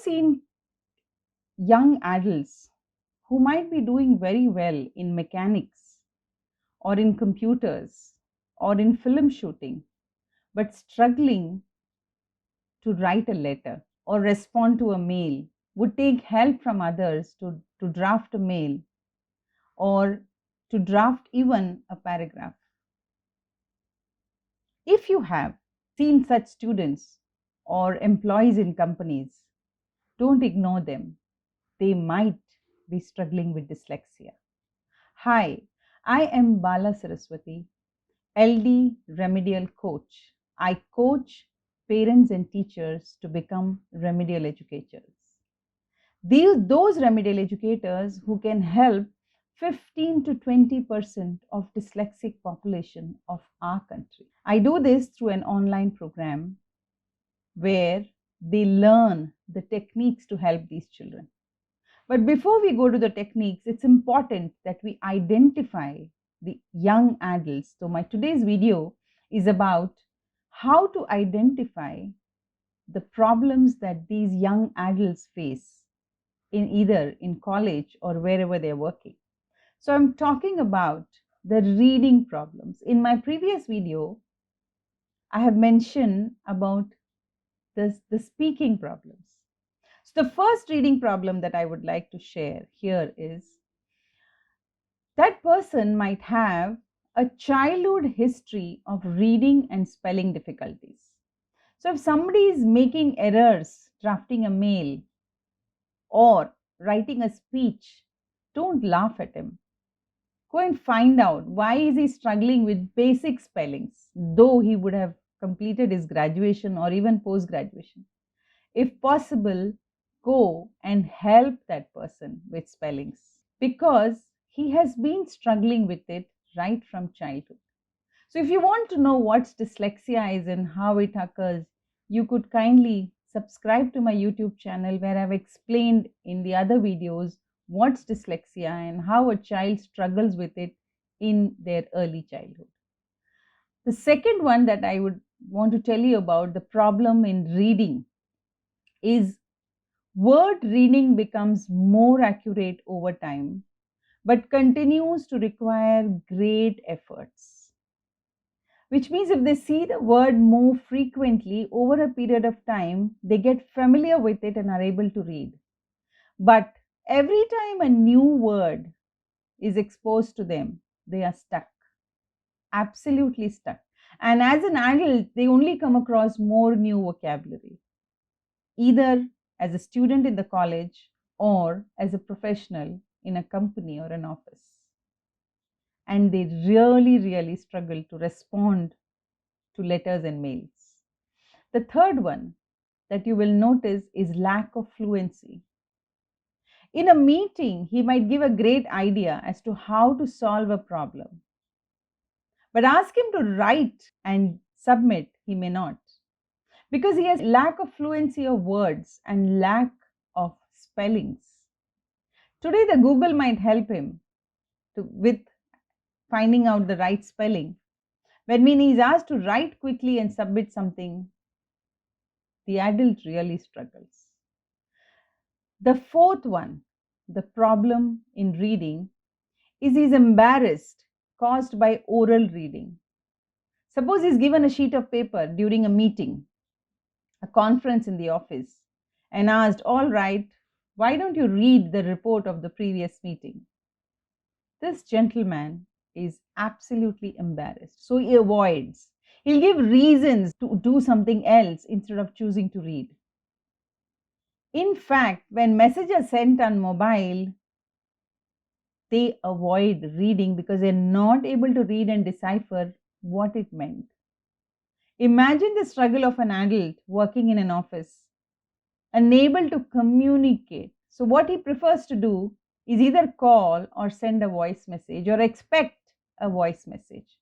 seen young adults who might be doing very well in mechanics or in computers or in film shooting, but struggling to write a letter or respond to a mail, would take help from others to draft a mail or to draft even a paragraph? If you have seen such students or employees in companies, don't ignore them. They might be struggling with dyslexia. Hi, I am Bala Saraswati, LD Remedial Coach. I coach parents and teachers to become remedial educators. Those remedial educators who can help 15 to 20% of dyslexic population of our country. I do this through an online program where they learn the techniques to help these children. But before we go to the techniques, it's important that we identify the young adults. So my today's video is about how to identify the problems that these young adults face in either in college or wherever they're working. So I'm talking about the reading problems. In my previous video, I have mentioned about the speaking problems. So the first reading problem that I would like to share here is that person might have a childhood history of reading and spelling difficulties. So if somebody is making errors drafting a mail or writing a speech, don't laugh at him. Go and find out why is he struggling with basic spellings, though he would have completed his graduation or even post graduation. If possible, go and help that person with spellings because he has been struggling with it right from childhood. So if you want to know what dyslexia is and how it occurs, you could kindly subscribe to my YouTube channel where I've explained in the other videos what's dyslexia and how a child struggles with it in their early childhood. The second one that I would want to tell you about, the problem in reading, is word reading becomes more accurate over time but continues to require great efforts. Which means if they see the word more frequently over a period of time, they get familiar with it and are able to read. But every time a new word is exposed to them, they are stuck, absolutely stuck. And as an adult, they only come across more new vocabulary, either as a student in the college or as a professional in a company or an office. And they really struggle to respond to letters and mails. The third one that you will notice is lack of fluency. In a meeting, he might give a great idea as to how to solve a problem. But ask him to write and submit, he may not. Because he has lack of fluency of words and lack of spellings. Today, the Google might help him with finding out the right spelling. When he's asked to write quickly and submit something, the adult really struggles. The fourth one, the problem in reading, is he's embarrassed caused by oral reading. Suppose he's given a sheet of paper during a meeting, a conference in the office, and asked, "All right, why don't you read the report of the previous meeting?" This gentleman is absolutely embarrassed. So he avoids. He'll give reasons to do something else instead of choosing to read. In fact, when messages are sent on mobile, they avoid reading because they're not able to read and decipher what it meant. Imagine the struggle of an adult working in an office, unable to communicate. So, what he prefers to do is either call or send a voice message or expect a voice message.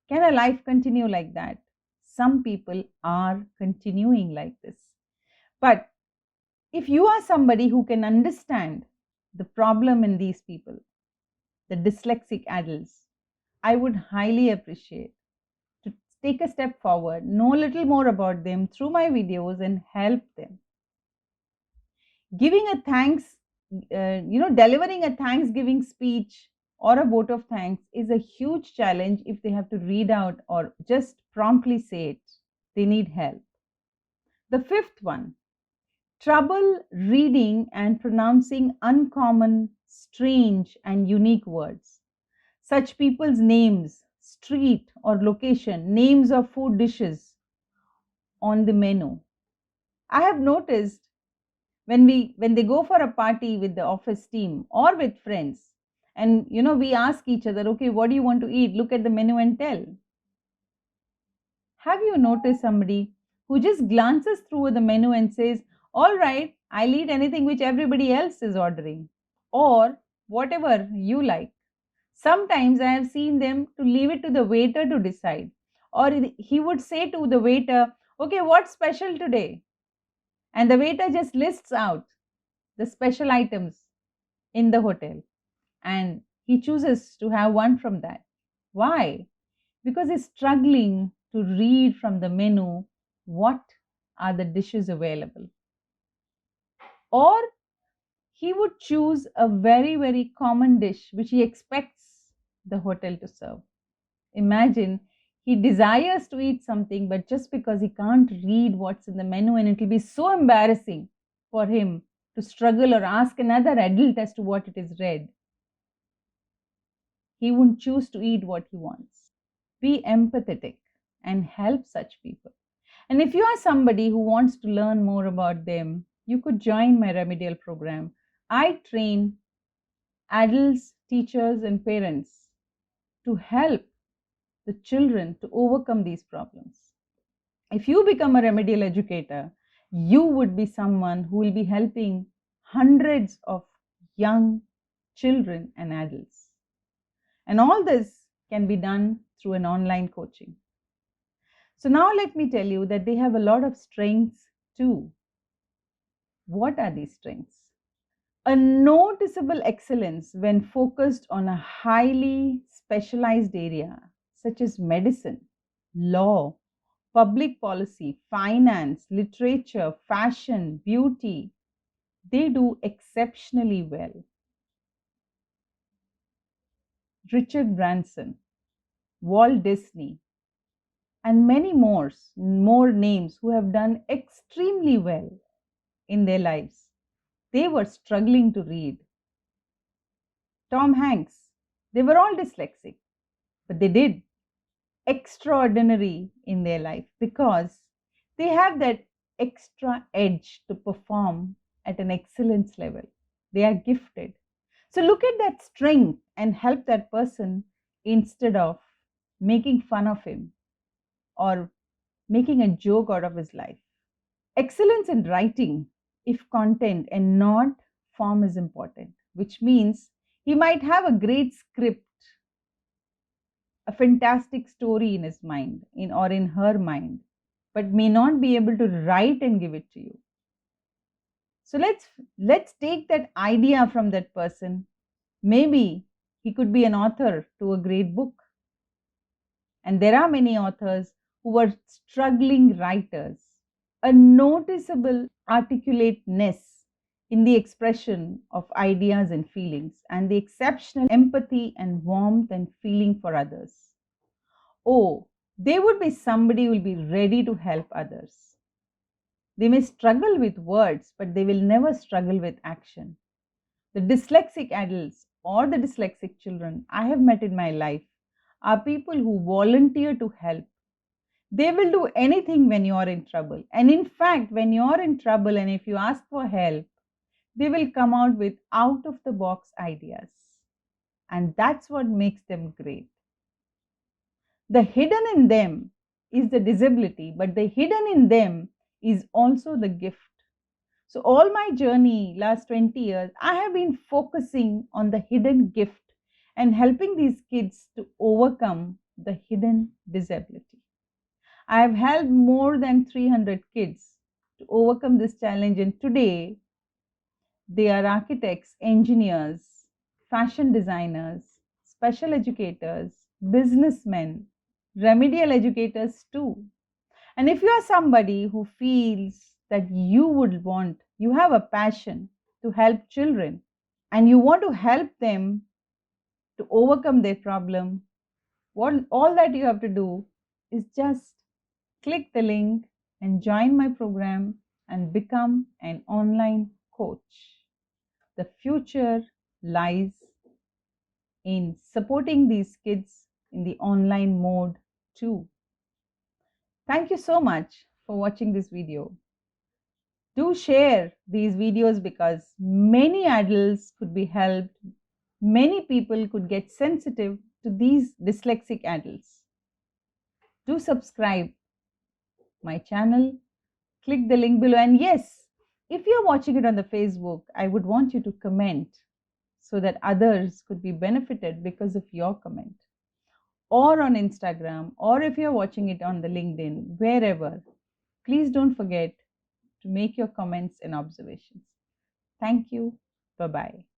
Can a life continue like that? Some people are continuing like this. But if you are somebody who can understand the problem in these people, the dyslexic adults, I would highly appreciate to take a step forward, know a little more about them through my videos and help them. Giving a thanks, delivering a Thanksgiving speech or a vote of thanks is a huge challenge if they have to read out or just promptly say it. They need help. The fifth one, trouble reading and pronouncing uncommon, strange, and unique words. Such people's names, street or location, names of food dishes on the menu. I have noticed when they go for a party with the office team or with friends, and we ask each other, okay, what do you want to eat? Look at the menu and tell. Have you noticed somebody who just glances through the menu and says, all right, I'll eat anything which everybody else is ordering, or whatever you like? Sometimes I have seen them to leave it to the waiter to decide, or he would say to the waiter, okay, what's special today? And the waiter just lists out the special items in the hotel, and he chooses to have one from that. Why? Because he's struggling to read from the menu what are the dishes available. Or he would choose a very, very common dish which he expects the hotel to serve. Imagine he desires to eat something, but just because he can't read what's in the menu, and it will be so embarrassing for him to struggle or ask another adult as to what it is read, he won't choose to eat what he wants. Be empathetic and help such people. And if you are somebody who wants to learn more about them, you could join my remedial program. I train adults, teachers, and parents to help the children to overcome these problems. If you become a remedial educator, you would be someone who will be helping hundreds of young children and adults. And all this can be done through an online coaching. So now let me tell you that they have a lot of strengths too. What are these strengths? A noticeable excellence when focused on a highly specialized area such as medicine, law, public policy, finance, literature, fashion, beauty. They do exceptionally well. Richard Branson, Walt Disney, and many more names who have done extremely well in their lives. They were struggling to read. Tom Hanks, they were all dyslexic, but they did extraordinary in their life because they have that extra edge to perform at an excellence level. They are gifted. So look at that strength and help that person instead of making fun of him or making a joke out of his life. Excellence in writing, if content and not form is important, which means he might have a great script, a fantastic story in his mind or in her mind, but may not be able to write and give it to you. So let's take that idea from that person. Maybe he could be an author to a great book. And there are many authors who are struggling writers. A noticeable articulateness in the expression of ideas and feelings, and the exceptional empathy and warmth and feeling for others. Oh, they would be somebody who will be ready to help others. They may struggle with words, but they will never struggle with action. The dyslexic adults or the dyslexic children I have met in my life are people who volunteer to help. They will do anything when you are in trouble. And in fact, when you are in trouble and if you ask for help, they will come out with out of the box ideas. And that's what makes them great. The hidden in them is the disability, but the hidden in them is also the gift. So, all my journey, last 20 years, I have been focusing on the hidden gift and helping these kids to overcome the hidden disability. I have helped more than 300 kids to overcome this challenge, and today they are architects, engineers, fashion designers, special educators, businessmen, remedial educators too. And if you are somebody who feels that you would want you have a passion to help children and you want to help them to overcome their problem, all that you have to do is just click the link and join my program and become an online coach. The future lies in supporting these kids in the online mode too. Thank you so much for watching this video. Do share these videos because many adults could be helped. Many people could get sensitive to these dyslexic adults. Do subscribe my channel, click the link below, and yes, if you're watching it on the Facebook, I would want you to comment so that others could be benefited because of your comment, or on Instagram, or if you're watching it on the LinkedIn, wherever. Please don't forget to make your comments and observations. Thank you. Bye bye.